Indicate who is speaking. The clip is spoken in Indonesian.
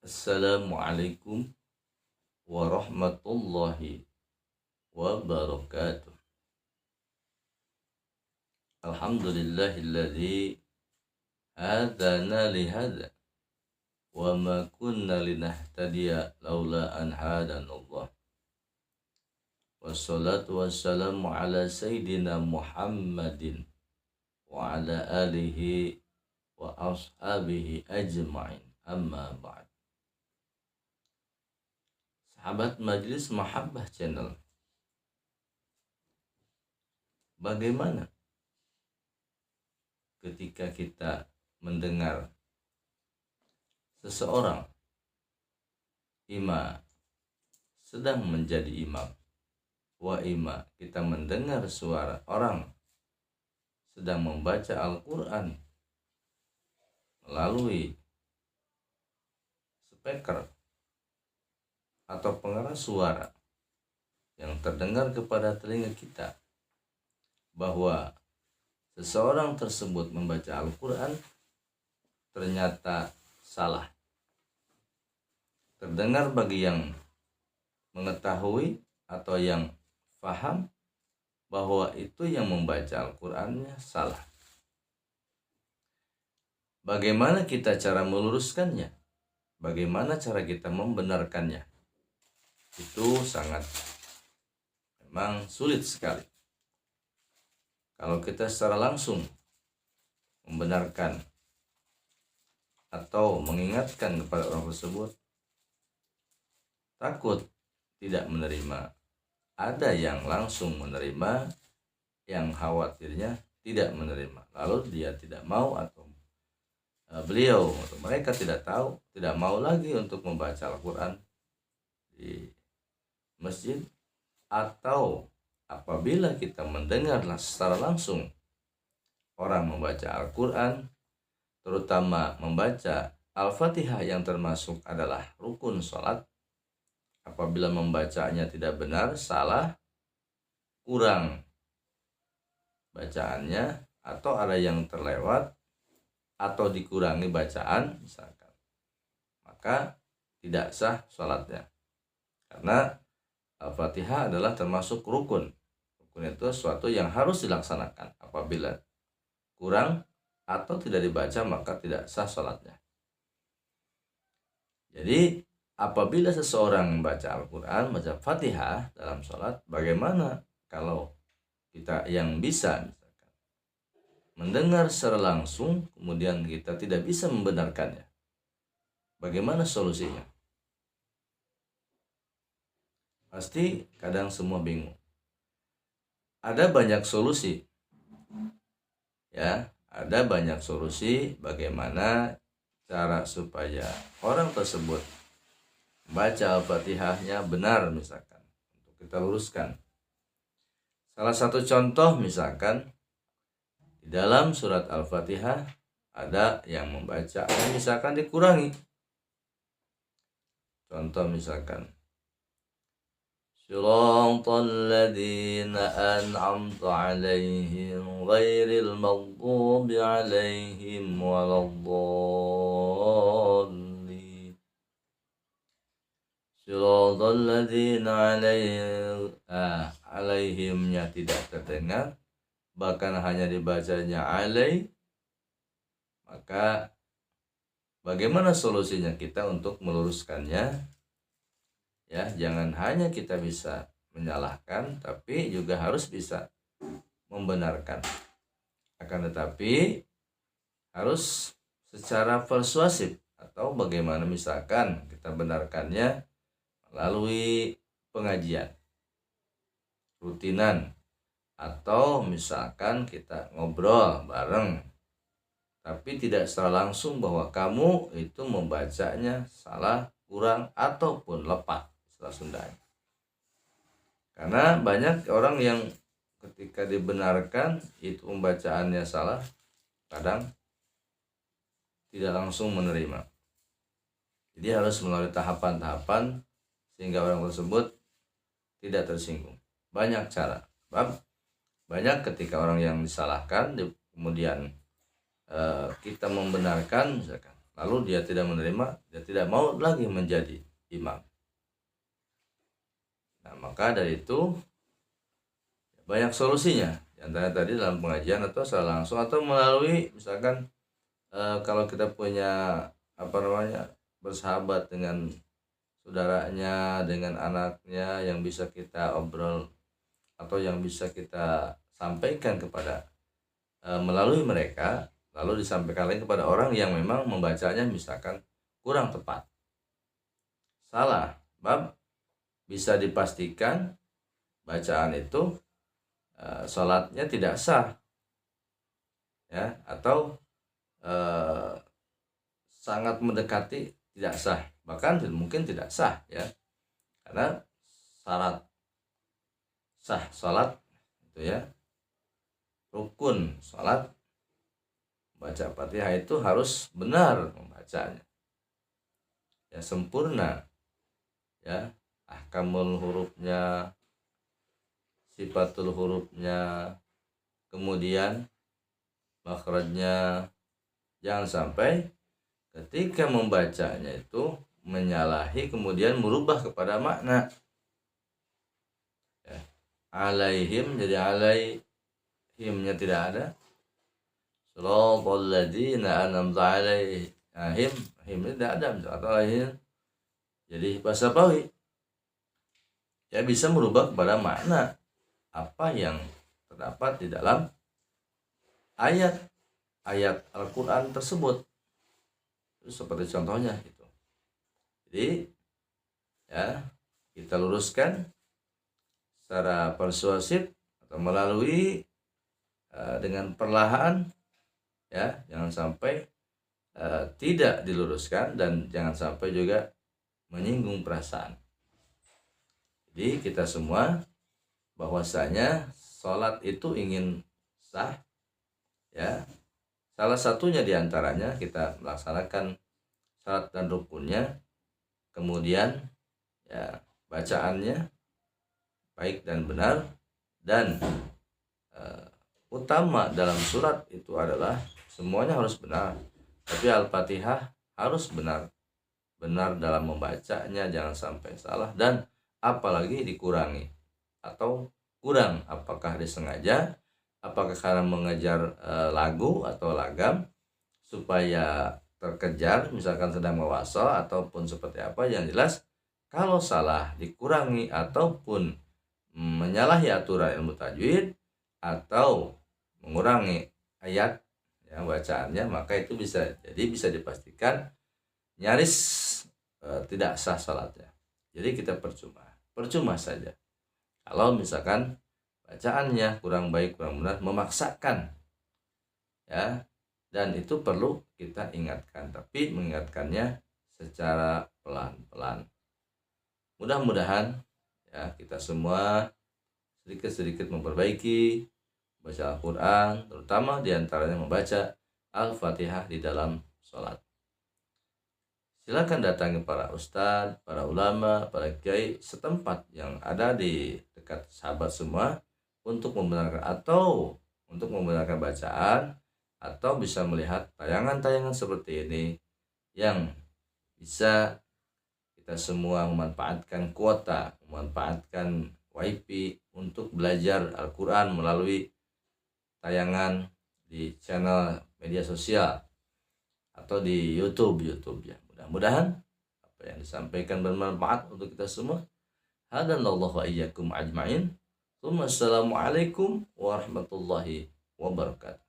Speaker 1: Assalamualaikum warahmatullahi wabarakatuh. Alhamdulillahilladzi hadana lihada wa ma kunna linahtadiya laula an hadanallah. Wassalatu wassalamu ala sayyidina Muhammadin wa ala alihi wa ashabihi ajma'in, amma ba'd. Sahabat Majelis Mahabbah Channel, bagaimana ketika kita mendengar seseorang ima sedang menjadi imam, wa ima kita mendengar suara orang sedang membaca Al-Quran melalui speaker atau pengeras suara yang terdengar kepada telinga kita, bahwa seseorang tersebut membaca Al-Quran ternyata salah. Terdengar bagi yang mengetahui atau yang paham bahwa itu yang membaca Al-Qurannya salah. Bagaimana kita cara meluruskannya? Bagaimana cara kita membenarkannya? Itu sangat memang sulit sekali. Kalau kita secara langsung membenarkan atau mengingatkan kepada orang tersebut, takut tidak menerima. Ada yang langsung menerima, yang khawatirnya tidak menerima. Lalu dia tidak mau, atau beliau atau mereka tidak tahu, tidak mau lagi untuk membaca Al-Quran di masjid. Atau apabila kita mendengarlah secara langsung orang membaca Al-Quran, terutama membaca Al-Fatihah yang termasuk adalah rukun sholat, apabila membacanya tidak benar, salah, kurang bacaannya, atau ada yang terlewat atau dikurangi bacaan misalkan, maka tidak sah sholatnya. Karena Al-Fatihah adalah termasuk rukun. Rukun itu sesuatu yang harus dilaksanakan. Apabila kurang atau tidak dibaca, maka tidak sah sholatnya. Jadi apabila seseorang membaca Al-Quran, membaca Fatihah dalam sholat, bagaimana kalau kita yang bisa misalkan mendengar secara langsung, kemudian kita tidak bisa membenarkannya? Bagaimana solusinya? Pasti kadang semua bingung. Ada banyak solusi, ya, ada banyak solusi bagaimana cara supaya orang tersebut baca Al-Fatihahnya benar, misalkan, untuk kita luruskan. Salah satu contoh misalkan di dalam surat Al-Fatihah ada yang membaca misalkan dikurangi. Contoh misalkan Shiratal ladzina an'amta 'alaihim ghairil maghdubi 'alaihim waladdallin. Shiratal ladzina 'alaihimnya tidak terdengar, bahkan hanya dibacanya 'alai. Maka bagaimana solusinya kita untuk meluruskannya? Ya, jangan hanya kita bisa menyalahkan, tapi juga harus bisa membenarkan. Akan tetapi harus secara persuasif, atau bagaimana misalkan kita benarkannya melalui pengajian rutinan, atau misalkan kita ngobrol bareng, tapi tidak secara langsung bahwa kamu itu membacanya salah, kurang, ataupun lepat, istilah Sundanya. Karena banyak orang yang ketika dibenarkan itu pembacaannya salah, kadang tidak langsung menerima. Jadi harus melalui tahapan-tahapan sehingga orang tersebut tidak tersinggung. Banyak cara. Banyak ketika orang yang disalahkan kemudian kita membenarkan, misalkan lalu dia tidak menerima, dia tidak mau lagi menjadi imam. Nah, maka dari itu banyak solusinya. Di antara tadi dalam pengajian atau secara langsung atau melalui misalkan kalau kita punya bersahabat dengan saudaranya, dengan anaknya yang bisa kita obrol atau yang bisa kita sampaikan kepada melalui mereka, lalu disampaikan lagi kepada orang yang memang membacanya misalkan kurang tepat, salah bab, bisa dipastikan bacaan itu sholatnya tidak sah ya, atau sangat mendekati tidak sah, bahkan mungkin tidak sah ya, karena syarat sah sholat itu ya, rukun sholat baca Fatihah itu harus benar membacanya ya, sempurna ya, ahkamul hurufnya, sifatul hurufnya, kemudian makhrajnya. Jangan sampai ketika membacanya itu menyalahi kemudian merubah kepada makna ya. Alaihim jadi alaihimnya tidak ada, siratal ladzina an'amta alaihim, him tidak ada, atau alaihim jadi bahasa Pawi ya, bisa merubah kepada makna apa yang terdapat di dalam ayat Al-Quran tersebut. Itu seperti contohnya gitu. Jadi ya, kita luruskan secara persuasif atau melalui dengan perlahan ya, jangan sampai tidak diluruskan dan jangan sampai juga menyinggung perasaan. Jadi kita semua bahwasanya sholat itu ingin sah ya, salah satunya diantaranya kita melaksanakan syarat dan rukunnya, kemudian ya bacaannya baik dan benar, dan utama dalam surat itu adalah semuanya harus benar, tapi Al-Fatihah harus benar dalam membacanya, jangan sampai salah dan apalagi dikurangi atau kurang, apakah disengaja, apakah karena mengejar lagu atau lagam supaya terkejar misalkan sedang mewasal ataupun seperti apa, yang jelas kalau salah dikurangi ataupun menyalahi aturan ilmu tajwid atau mengurangi ayat yang bacaannya, maka itu bisa dipastikan nyaris tidak sah salatnya. Jadi kita percuma saja kalau misalkan bacaannya kurang baik, kurang benar, memaksakan ya, dan itu perlu kita ingatkan, tapi mengingatkannya secara pelan-pelan. Mudah-mudahan ya kita semua sedikit-sedikit memperbaiki baca Al-Quran, terutama diantaranya membaca Al-Fatihah di dalam sholat. Silakan datangi para ustadz, para ulama, para kiai setempat yang ada di dekat sahabat semua untuk membenarkan bacaan, atau bisa melihat tayangan-tayangan seperti ini yang bisa kita semua memanfaatkan kuota, memanfaatkan WiFi untuk belajar Al-Quran melalui tayangan di channel media sosial atau di YouTube ya. Mudah-mudahan apa yang disampaikan bermanfaat untuk kita semua. Hadanallahu wa iyyakum ajmain. Assalamualaikum warahmatullahi wabarakatuh.